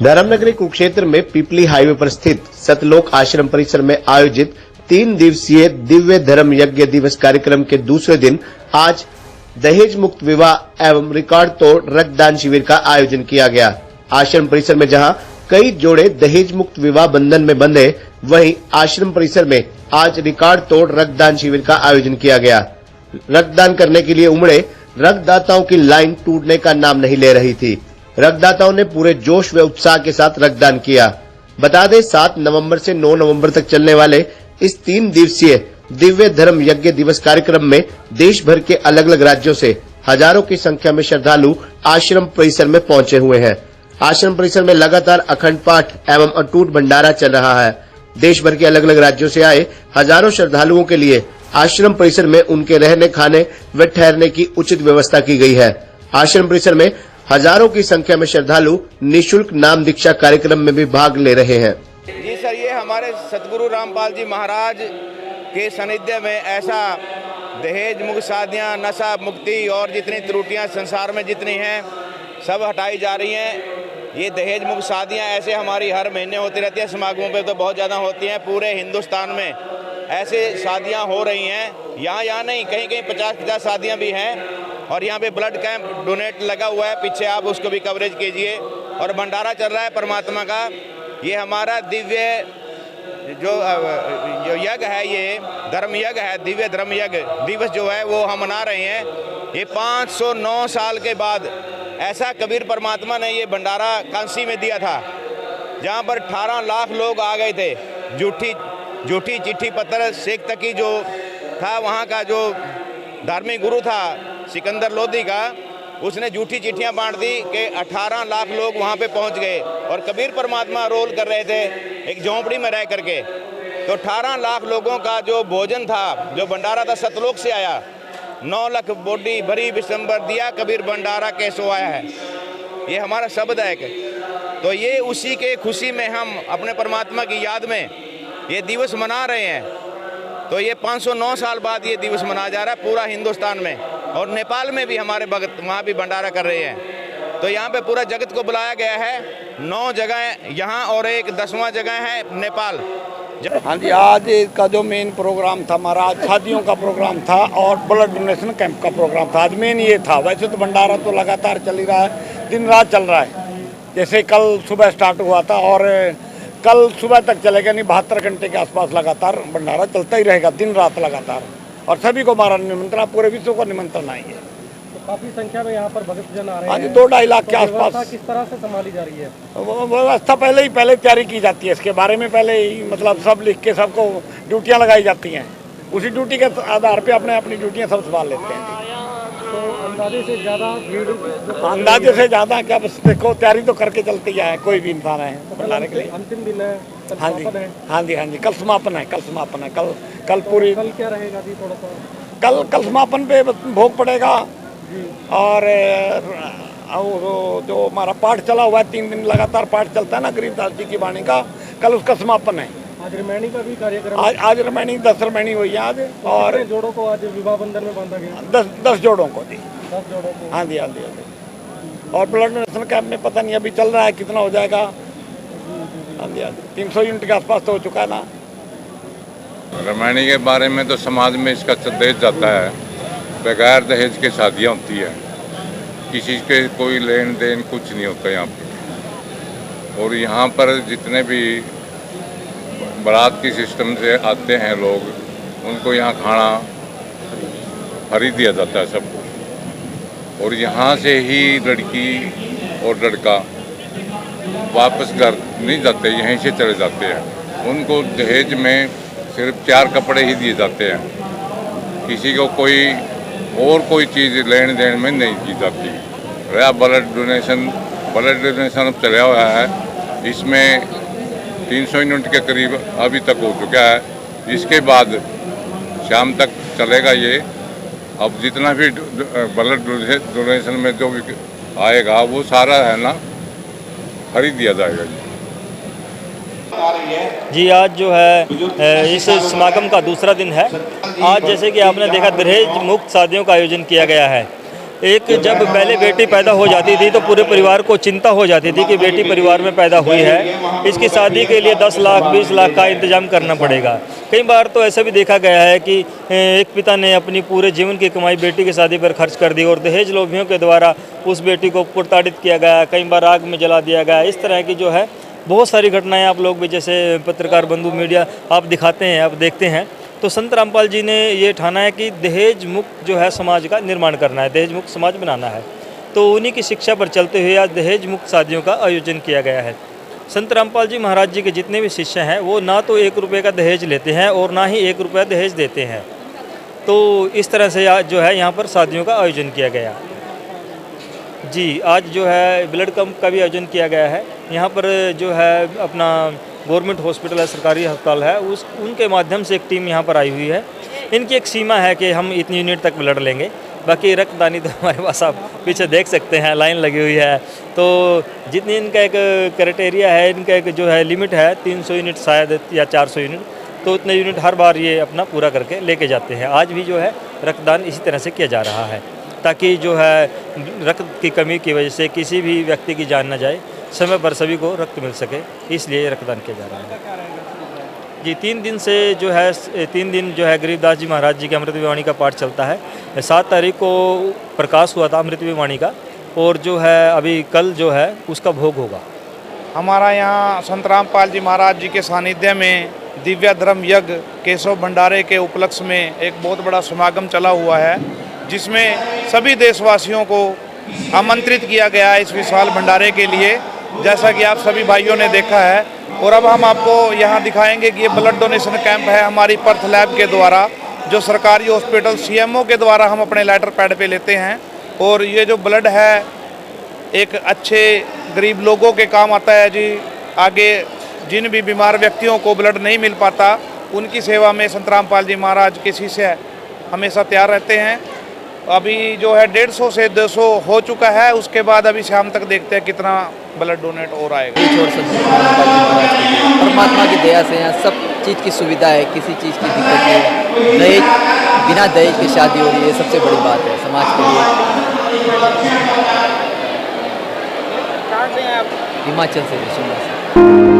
धर्मनगरी कुरुक्षेत्र में पीपली हाईवे पर स्थित सतलोक आश्रम परिसर में आयोजित 3 दिवसीय दिव्य धर्म यज्ञ दिवस कार्यक्रम के दूसरे दिन आज दहेज मुक्त विवाह एवं रिकॉर्ड तोड़ रक्तदान शिविर का आयोजन किया गया। आश्रम परिसर में जहां कई जोड़े दहेज मुक्त विवाह बंधन में बंधे, वहीं आश्रम परिसर में आज रिकॉर्ड तोड़ रक्तदान शिविर का आयोजन किया गया। रक्तदान करने के लिए उमड़े रक्तदाताओं की लाइन टूटने का नाम नहीं ले रही थी। रक्तदाताओं ने पूरे जोश व उत्साह के साथ रक्तदान किया। बता दें 7 नवंबर से 9 नवंबर तक चलने वाले इस 3 दिवसीय दिव्य धर्म यज्ञ दिवस कार्यक्रम में देश भर के अलग अलग राज्यों से हजारों की संख्या में श्रद्धालु आश्रम परिसर में पहुंचे हुए हैं। आश्रम परिसर में लगातार अखंड पाठ एवं अटूट भंडारा चल रहा है। देश भर के अलग अलग राज्यों से आए हजारों श्रद्धालुओं के लिए आश्रम परिसर में उनके रहने, खाने व ठहरने की उचित व्यवस्था की गई है। आश्रम परिसर में हजारों की संख्या में श्रद्धालु निःशुल्क नाम दीक्षा कार्यक्रम में भी भाग ले रहे हैं। जी सर, ये हमारे सतगुरु रामपाल जी महाराज के सानिध्य में ऐसा दहेज मुक्त शादियाँ, नशा मुक्ति और जितनी त्रुटियाँ संसार में जितनी हैं सब हटाई जा रही हैं। ये दहेज मुक्त शादियाँ ऐसे हमारी हर महीने होती रहती है, समागमों पे तो बहुत ज़्यादा होती हैं। पूरे हिंदुस्तान में ऐसे शादियाँ हो रही हैं। यहाँ नहीं, कहीं 50-50 शादियाँ भी हैं। और यहाँ पे ब्लड कैंप डोनेट लगा हुआ है, पीछे आप उसको भी कवरेज कीजिए। और भंडारा चल रहा है परमात्मा का। ये हमारा दिव्य जो यज्ञ है, ये धर्म यज्ञ है, दिव्य धर्म यज्ञ दिवस जो है वो हम मना रहे हैं। ये 509 साल के बाद ऐसा कबीर परमात्मा ने ये भंडारा कांसी में दिया था, जहाँ पर 18 लाख लोग आ गए थे। झूठी चिट्ठी पत्र शेख तकी जो था, वहाँ का जो धार्मिक गुरु था सिकंदर लोधी का, उसने झूठी चिट्ठियां बांट दी कि 18 लाख लोग वहां पे पहुंच गए। और कबीर परमात्मा रोल कर रहे थे एक झोंपड़ी में रह करके। तो 18 लाख लोगों का जो भोजन था, जो भंडारा था, सतलोक से आया। 9 लाख बोडी भरी विशंबर दिया कबीर भंडारा कैसो आया है। ये हमारा शब्द है। तो ये उसी के खुशी में हम अपने परमात्मा की याद में ये दिवस मना रहे हैं। तो ये 509 साल बाद ये दिवस मनाया जा रहा है पूरा हिंदुस्तान में। और नेपाल में भी हमारे भगत वहाँ भी भंडारा कर रहे हैं। तो यहाँ पे पूरा जगत को बुलाया गया है। 9 जगह यहाँ और एक 10वां जगह है नेपाल। हाँ जी, आज का जो मेन प्रोग्राम था हमारा, आज शादियों का प्रोग्राम था और ब्लड डोनेशन कैंप का प्रोग्राम था। आज मेन ये था। वैसे तो भंडारा तो लगातार चल ही रहा है, दिन रात चल रहा है। जैसे कल सुबह स्टार्ट हुआ था और कल सुबह तक चलेगा, नहीं 72 घंटे के आसपास लगातार भंडारा चलता ही रहेगा, दिन रात लगातार। और सभी को हमारा निमंत्रण, पूरे विश्व को निमंत्रण आएंगे। तो काफी संख्या में यहाँ पर भक्तजन आ रहे हैं। हाँ जी, 2-2.5 लाख के आसपास। किस तरह से संभाली जा रही है व्यवस्था? पहले तैयारी की जाती है इसके बारे में। पहले ही मतलब सब लिख के सबको ड्यूटियाँ लगाई जाती हैं। उसी ड्यूटी के आधार पे अपनी ड्यूटियाँ सब संभाल लेते हैं। तो अंदाजे से ज़्यादा भीड़, अंदाजे से ज़्यादा क्या, बस देखो तैयारी तो करके चलते ही है कोई भी इंसान है भंडारे के लिए। अंतिम दिन है, हाँ जी, कल समापन है। कल पूरी। कल क्या रहेगा जी? थोड़ा सा कल समापन पे भोग पड़ेगा। और जो हमारा पाठ चला हुआ है, 3 दिन लगातार पाठ चलता है ना गरीबदास जी की वाणी का, कल उसका समापन है। आज रामायणी का भी कार्यक्रम। आज रामायणी 10 रामायणी हुई है आज। और जोड़ों को आज विवाह बंधन में बांधा गया। 10 जोड़ों को जी। 10 जोड़ों को। हाँ जी। और ब्लड डोनेशन कैंप में पता नहीं अभी चल रहा है, कितना हो जाएगा। हाँ जी, 300 यूनिट के आसपास तो हो चुका है ना। रामायणी के बारे में तो समाज में इसका संदेश जाता है, बगैर दहेज के शादियाँ होती है, किसी के कोई लेन देन कुछ नहीं होता यहाँ पर। और यहाँ पर जितने भी बारात की सिस्टम से आते हैं लोग, उनको यहाँ खाना फ्री दिया जाता है सबको। और यहाँ से ही लड़की और लड़का वापस घर नहीं जाते, यहीं से चले जाते हैं। उनको दहेज में सिर्फ 4 कपड़े ही दिए जाते हैं, किसी को कोई चीज़ लेन देन में नहीं की जाती। रहा ब्लड डोनेशन अब चला हुआ है, इसमें 300 यूनिट के करीब अभी तक हो चुका है। इसके बाद शाम तक चलेगा ये। अब जितना भी ब्लड डोनेशन में जो भी आएगा वो सारा है ना खरीद दिया जाएगा जी। आज जो है इस समागम का दूसरा दिन है। आज जैसे कि आपने देखा, दहेज मुक्त शादियों का आयोजन किया गया है। एक जब पहले बेटी पैदा हो जाती थी तो पूरे परिवार को चिंता हो जाती थी कि बेटी परिवार में पैदा हुई है, इसकी शादी के लिए 10 लाख 20 लाख का इंतजाम करना पड़ेगा। कई बार तो ऐसा भी देखा गया है कि एक पिता ने अपनी पूरे जीवन की कमाई बेटी की शादी पर खर्च कर दी और दहेज लोभियों के द्वारा उस बेटी को प्रताड़ित किया गया, कई बार आग में जला दिया गया। इस तरह की जो है बहुत सारी घटनाएं आप लोग भी जैसे पत्रकार बंधु मीडिया आप दिखाते हैं, आप देखते हैं। तो संत रामपाल जी ने ये ठाना है कि दहेज मुक्त जो है समाज का निर्माण करना है, दहेज मुक्त समाज बनाना है। तो उन्हीं की शिक्षा पर चलते हुए आज दहेज मुक्त शादियों का आयोजन किया गया है। संत रामपाल जी महाराज जी के जितने भी शिष्य हैं वो ना तो 1 रुपये का दहेज लेते हैं और ना ही 1 रुपया दहेज देते हैं। तो इस तरह से आज जो है यहाँ पर शादियों का आयोजन किया गया जी। आज जो है ब्लड कैंप का भी आयोजन किया गया है। यहाँ पर जो है अपना गवर्नमेंट हॉस्पिटल है, सरकारी अस्पताल है, उनके माध्यम से एक टीम यहाँ पर आई हुई है। इनकी एक सीमा है कि हम इतनी यूनिट तक ब्लड लेंगे, बाकी रक्तदानी तो हमारे पास आप पीछे देख सकते हैं, लाइन लगी हुई है। तो जितनी इनका एक क्राइटेरिया है, इनका एक जो है लिमिट है 300 यूनिट शायद या 400 यूनिट, तो उतने यूनिट हर बार ये अपना पूरा करके लेके जाते हैं। आज भी जो है रक्तदान इसी तरह से किया जा रहा है ताकि जो है रक्त की कमी की वजह से किसी भी व्यक्ति की जान न जाए, समय पर सभी को रक्त मिल सके, इसलिए रक्तदान किया जा रहा है जी। 3 दिन से जो है 3 दिन जो है गरीबदास जी महाराज जी के अमृत वाणी का पाठ चलता है। 7 तारीख को प्रकाश हुआ था अमृत वाणी का और जो है अभी कल जो है उसका भोग होगा। हमारा यहाँ संत रामपाल जी महाराज जी के सानिध्य में दिव्य धर्म यज्ञ केशव भंडारे के उपलक्ष्य में एक बहुत बड़ा समागम चला हुआ है, जिसमें सभी देशवासियों को आमंत्रित किया गया है इस विशाल भंडारे के लिए, जैसा कि आप सभी भाइयों ने देखा है। और अब हम आपको यहाँ दिखाएंगे कि ये ब्लड डोनेशन कैंप है हमारी पर्थ लैब के द्वारा, जो सरकारी हॉस्पिटल सीएमओ के द्वारा हम अपने लेटर पैड पे लेते हैं। और ये जो ब्लड है एक अच्छे गरीब लोगों के काम आता है जी। आगे जिन भी बीमार व्यक्तियों को ब्लड नहीं मिल पाता, उनकी सेवा में संत रामपाल जी महाराज के शिष्य हमेशा तैयार रहते हैं। अभी जो है 150 से 200 हो चुका है, उसके बाद अभी शाम तक देखते हैं कितना ब्लड डोनेट हो रहा है। परमात्मा की दया से यहाँ सब चीज़ की सुविधा है, किसी चीज़ की दिक्कत नहीं। दहेज बिना दहेज की शादी हो रही है, सबसे बड़ी बात है समाज के लिए। कहाँ से हैं आप? हिमाचल से, शिमला से।